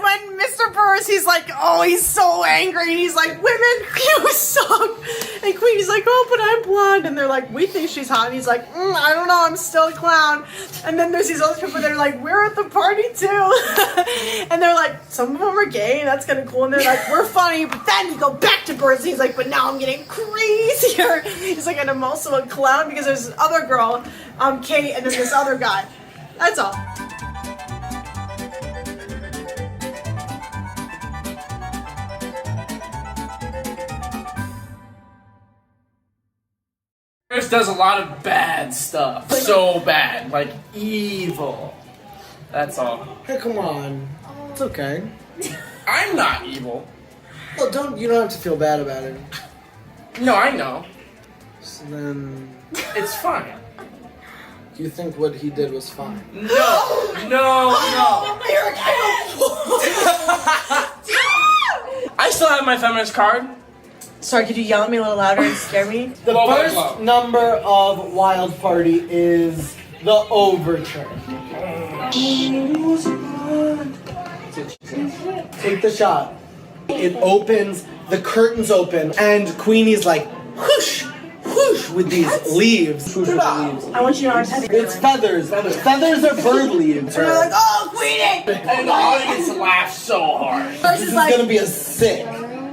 when Mr. Burrs, he's like, oh, he's so angry. And he's like, women, you suck. And Queenie's like, oh, but I'm blonde. And they're like, we think she's hot. And he's like, I don't know, I'm still a clown. And then there's these other people that are like, we're at the party too. And they're like, some of them are gay, and that's kind of cool. And they're like, we're funny. But then you go back to Burrs, and he's like, but now I'm getting crazier. He's like, and I'm also a clown because there's this other girl, Kate, and then this other guy. That's all. Burrs does a lot of bad stuff. So bad. Like, evil. That's all. Hey, come on. It's okay. I'm not evil. Well, you don't have to feel bad about it. No, I know. So then, It's fine. you think what he did was fine? No. I still have my feminist card. Sorry, could you yell at me a little louder and scare me? The Low by first low. number of Wild Party is the overture. Take the shot. It opens, the curtains open, and Queenie's like, whoosh, whoosh, with these leaves. Whoosh with the leaves. I want you to understand. It's feathers. Feathers are bird leaves. They're like, oh, Queenie! And the audience laughs so hard. Burrs This is is like, gonna be a sick,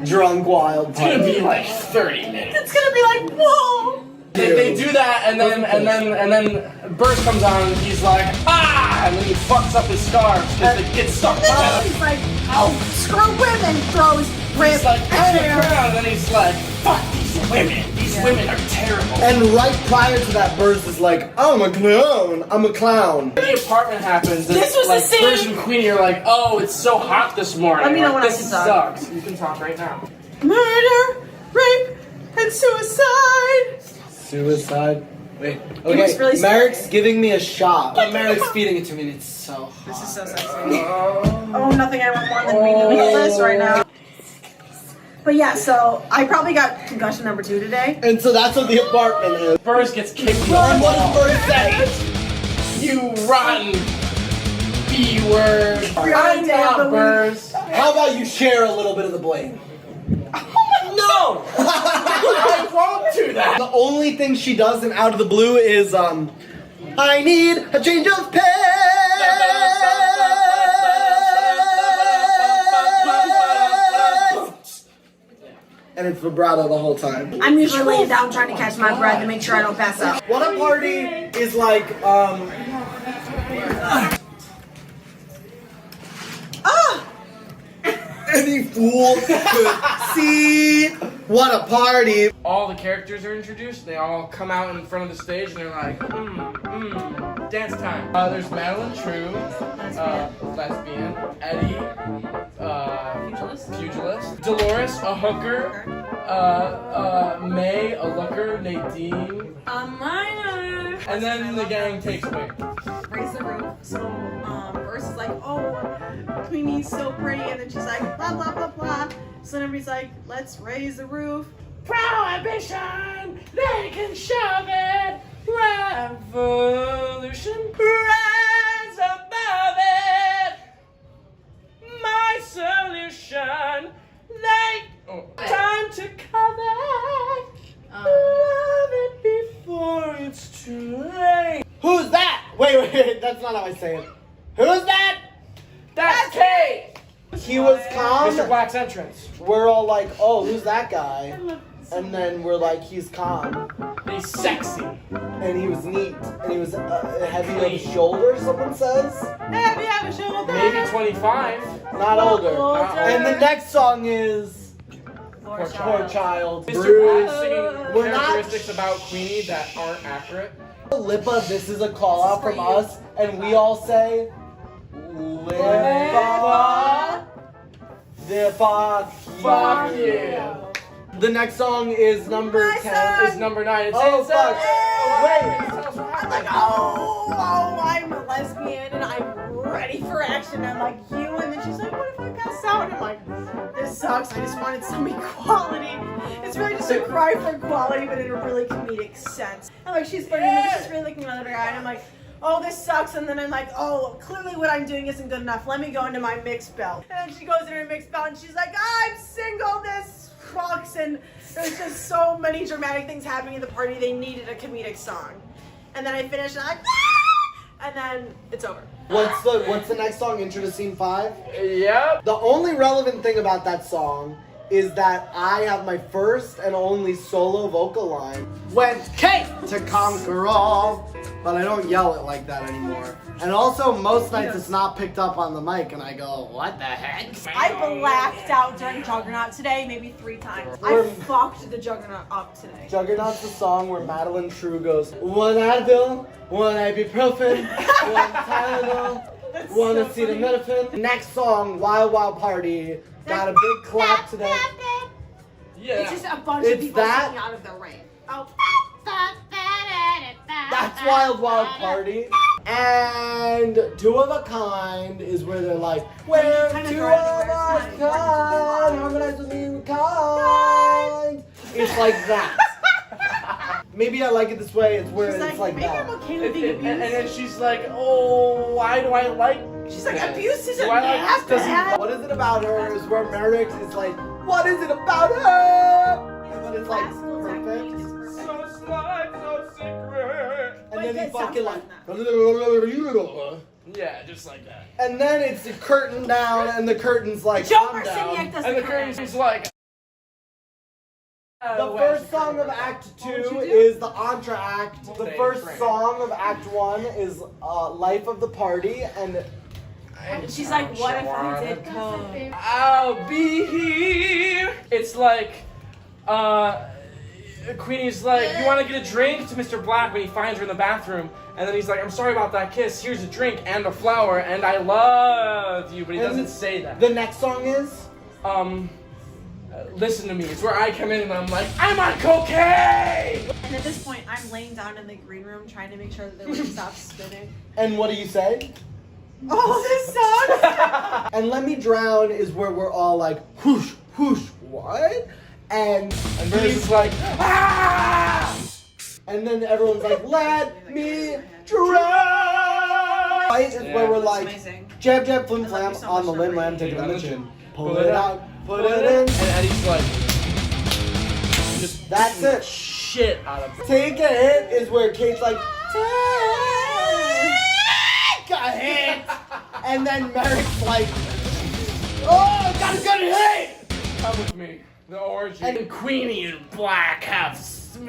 drunk Wild It's gonna Party. be like 30 minutes. it's gonna be like, whoa! They do that, and then Burrs comes on, and he's like, ah! And then he fucks up his scarves because it gets stuck together. He's like, oh, screw women! Throws rip He's like, I'm a hair. crown, and then he's like, fuck these women. These women are terrible. And right prior to that, Burrs is like, I'm a clown. I'm a clown. The apartment happens. And This was like, the scene- Burrs and Queenie are like, oh, it's so hot this morning. Let me know Like, when I this can talk. sucks. You can talk right now. Murder, rape, and suicide. Suicide. Wait. was Okay. really Merrick's scary. giving me a shot. Merrick's feeding it to me, and it's so hot. This is so sexy. Oh, nothing I want more than reading this right now. But yeah, so I probably got concussion number 2 today. And so that's what the apartment is. Burrs gets kicked in the And what wall. does Burrs say? You rotten B-word. I'm damn, but not we- Burrs. How about you share a little bit of the blame? No! I won't do that. The only thing she does in Out of the Blue is, I need a change of pace. And it's vibrato the whole time. I'm usually laying down trying to catch my breath and make sure I don't pass out. What a Party is like, any fool could see what a party. All the characters are introduced. They all come out in front of the stage and they're like, dance time. There's Madeline True, lesbian. Eddie, pugilist. Dolores, a hooker. May, a looker. Nadine. A minor. And then the gang takes away. Raise the roof. So, Burrs is like, oh, Queenie's so pretty. And then she's like, blah, blah, blah, blah. So then everybody's like, let's raise the roof. Prohibition! They can shove it! Revolution! Rise above it! My solution! Time to cover! Love it before it's too late! Who's that? Wait, that's not how I say it. Who's that? That's Kate! He was calm. Mr. Black's entrance. We're all like, oh, who's that guy? And then we're like, he's calm. He's sexy. And he was neat. And he was heavy on the shoulder, someone says. Happy have a shoulder. Maybe 25. Not older. Older. And the next song is Poor Poor Child. Mr. Bruce. Black singing We're not- characteristics about Queenie that aren't accurate. Lipa, this is a call out from us. And we all say, Lipa. The fuck you. The next song is number 10. It's number 9. It's Oh, it's, fuck. Wait. I'm like, oh, I'm a lesbian and I'm ready for action. I'm like, you. And then she's like, what if I pass out? And I'm like, this sucks. I just wanted some equality. It's really just a cry for equality, but in a really comedic sense. I'm like, she's funny, and then she's really looking at the other guy, and I'm like, oh, this sucks. And then I'm like, oh, clearly what I'm doing isn't good enough. Let me go into my mixed belt. And then she goes into her mixed belt and she's like, I'm single, this sucks. And there's just so many dramatic things happening at the party. They needed a comedic song. And then I finish and I'm like, ah! And then it's over. What's the next song? Intro to Scene 5? Yep. The only relevant thing about that song is that I have my first and only solo vocal line. Went Kate to conquer all, but I don't yell it like that anymore. And also, most nights it's not picked up on the mic, and I go, what the heck? I blacked out during Juggernaut today, maybe 3 times. I fucked the Juggernaut up today. Juggernaut's the song where Madeline True goes, one Advil, one ibuprofen, one Tylenol, one so acetaminophen. Next song, Wild Wild Party, got a big clap today. Yeah. It's just a bunch of It's people that- singing out of their rave. Oh. That's Wild Wild Party. And Two of a Kind is where they're like, we're Kinda two of driving a where it's not kind, harmonize with me kind. It's like that. Maybe I like it this way. It's where She's it's like maybe that. I'm okay with being abused. And then she's like, oh, why do I like She's like, this? abuse isn't Do I like that this? Doesn't- bad. What is it about her is where Merrick is like, what is it about her? And then it's like perfect. So slight, so secret. And Wait, then he that sounds fucking like, like Yeah, just like that. and then it's the curtain down, and the curtain's like, Joker calm down. Siniac does And the the curtains. curtain's like. The first song of Act 2 is the entr'acte. The Thanks, first Frank. song of Act 1 is Life of the Party, and She's like, what if I did come? I'll be here. It's like, Queenie's like, you want to get a drink to Mr. Black when he finds her in the bathroom, and then he's like, I'm sorry about that kiss. Here's a drink and a flower, and I love you, but he doesn't say that. the next song is Listen to me. It's where I come in and I'm like, I'm on cocaine. And at this point, I'm laying down in the green room trying to make sure that the room stops spinning. and what do you say? Oh, this sucks! And Let Me Drown is where we're all like, whoosh, whoosh, what? And Verse is like, ah! and then everyone's like, let me drown. Right is where we're like, amazing. jab, jab, flim, I love flam, you so on the much, limb, Sherry. lamb, take it on the chin. Pull Pull it it out, put it in. And Eddie's like, just That's it. shit out of it. Take a hit is where Kate's like, take a hit. And then Merrick's like, oh, got a good hit. Come with me. The orgy. And Queenie and Black have,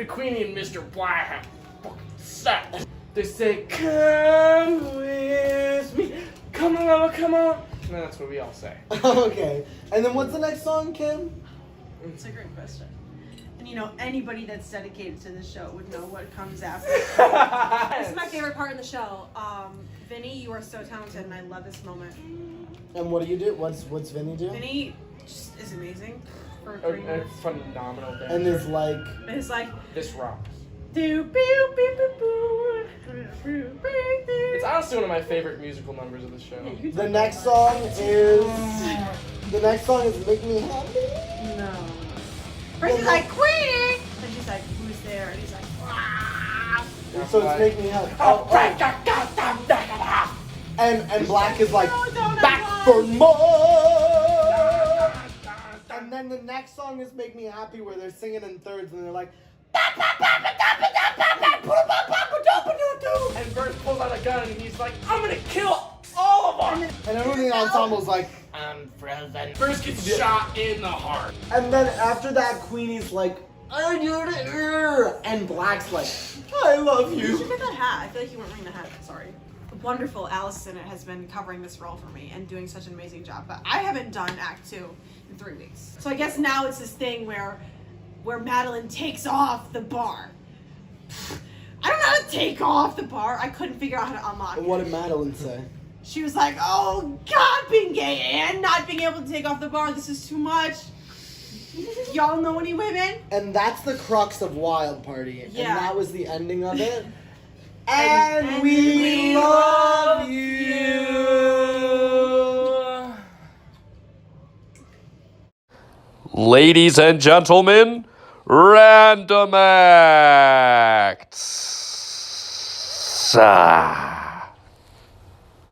Queenie and Mr. Black have fucking sex. They say, come with me. Come on, come on. And that's what we all say. Okay. And then what's the next song, Kim? It's a great question. And you know, anybody that's dedicated to this show would know what comes after. This is my favorite part in the show. Vinny, you are so talented, and I love this moment. And what do you do? What's Vinny do? Vinny just is amazing for a A green room. phenomenal dance. And is like, It's like, This rocks. do beep beep beep boo. It's honestly one of my favorite musical numbers of the show. the next song is Make Me Happy. No. First he's like, Queenie! And she's like, who's there? And he's like, wow. So it's Make Me Happy. Oh. And Black is like, back for more. And then the next song is Make Me Happy, where they're singing in thirds, and they're like, And Bert pulls out a gun and he's like, I'm gonna kill all of them! and everyone in the ensemble's like, I'm frozen. First gets shot in the heart. And then after that, Queenie's like, I do it, and Black's like, I love You should you. get that hat. I feel like you weren't wearing the hat. Sorry. The wonderful Alice Sinnott has been covering this role for me and doing such an amazing job. But I haven't done Act 2 in 3 weeks. So I guess now it's this thing where Madeline takes off the bar. I don't know how to take off the bar. I couldn't figure out how to unlock it. And what did Madeline say? She was like, oh God, being gay and not being able to take off the bar. This is too much. Y'all know any women? And that's the crux of Wild Party. And Yeah. that was the ending of it. And we we love you. Ladies and gentlemen, Random Acts.